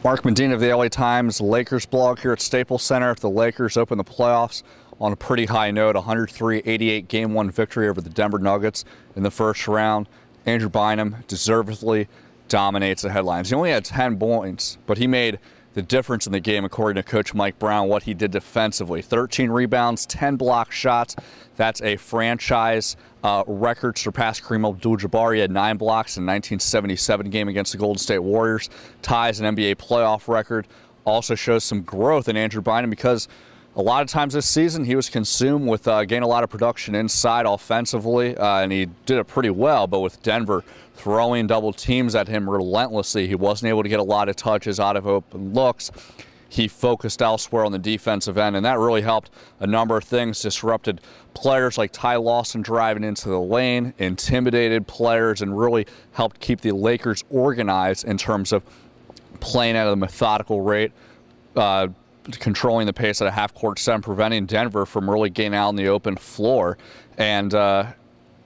Mark Medina of the LA Times Lakers blog here at Staples Center. The Lakers open the playoffs on a pretty high note, 103-88 Game 1 victory over the Denver Nuggets in the first round. Andrew Bynum deservedly dominates the headlines. He only had 10 points, but he made the difference in the game, according to Coach Mike Brown, what he did defensively. 13 rebounds, 10 block shots. That's a franchise record. Surpassed Kareem Abdul-Jabbar. He had 9 blocks in the 1977 game against the Golden State Warriors. Ties an NBA playoff record. Also shows some growth in Andrew Bynum because a lot of times this season he was consumed with getting a lot of production inside offensively, and he did it pretty well. But with Denver throwing double teams at him relentlessly, he wasn't able to get a lot of touches out of open looks. He focused elsewhere on the defensive end, and that really helped a number of things. Disrupted players like Ty Lawson driving into the lane, intimidated players, and really helped keep the Lakers organized in terms of playing at a methodical rate, controlling the pace at a half-court set, and preventing Denver from really getting out on the open floor. And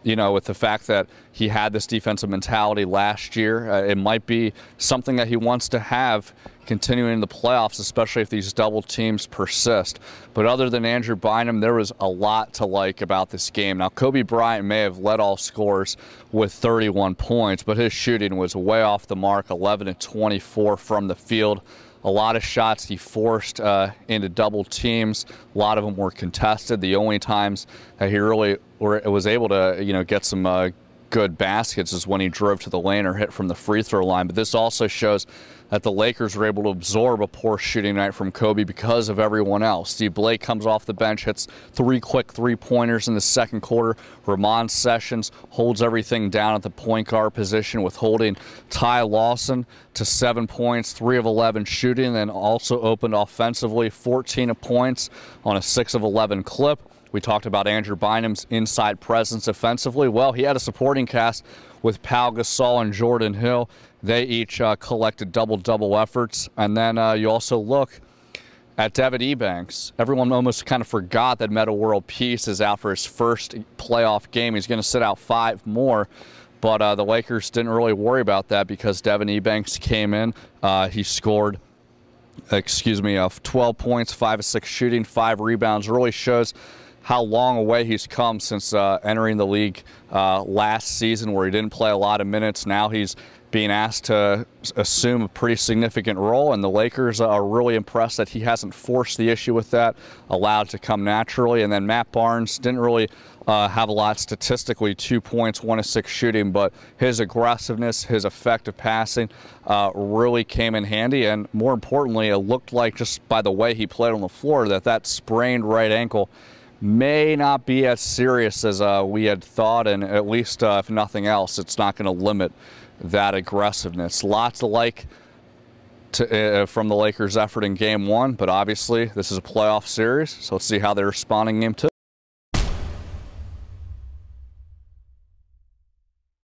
you know, with the fact that he had this defensive mentality last year, it might be something that he wants to have continuing in the playoffs, especially if these double teams persist. But other than Andrew Bynum, there was a lot to like about this game. Now, Kobe Bryant may have led all scorers with 31 points, but his shooting was way off the mark, 11-24 from the field. A lot of shots he forced into double teams. A lot of them were contested. The only times that he really was able to, get some good baskets is when he drove to the lane or hit from the free throw line. But this also shows that the Lakers were able to absorb a poor shooting night from Kobe because of everyone else. Steve Blake comes off the bench, hits 3 quick three-pointers in the second quarter. Ramon Sessions holds everything down at the point guard position with holding Ty Lawson to 7 points, 3 of 11 shooting, and also opened offensively, 14 points on a 6 of 11 clip. We talked about Andrew Bynum's inside presence offensively. Well, he had a supporting cast with Pau Gasol and Jordan Hill. They each collected double-double efforts. And then you also look at Devin Ebanks. Everyone almost kind of forgot that Metta World Peace is out for his first playoff game. He's going to sit out 5 more. But the Lakers didn't really worry about that because Devin Ebanks came in. He scored 12 points, 5 of 6 shooting, 5 rebounds. Really shows how long away he's come since entering the league last season, where he didn't play a lot of minutes. Now he's being asked to assume a pretty significant role, and the Lakers are really impressed that he hasn't forced the issue with that, allowed to come naturally. And then Matt Barnes didn't really have a lot statistically, 2 points, 1 of 6 shooting, but his aggressiveness, his effective passing really came in handy. And more importantly, it looked like, just by the way he played on the floor, that sprained right ankle may not be as serious as we had thought, and at least if nothing else, it's not going to limit that aggressiveness. Lots to like from the Lakers' effort in Game 1, but obviously this is a playoff series, so let's see how they respond in Game 2.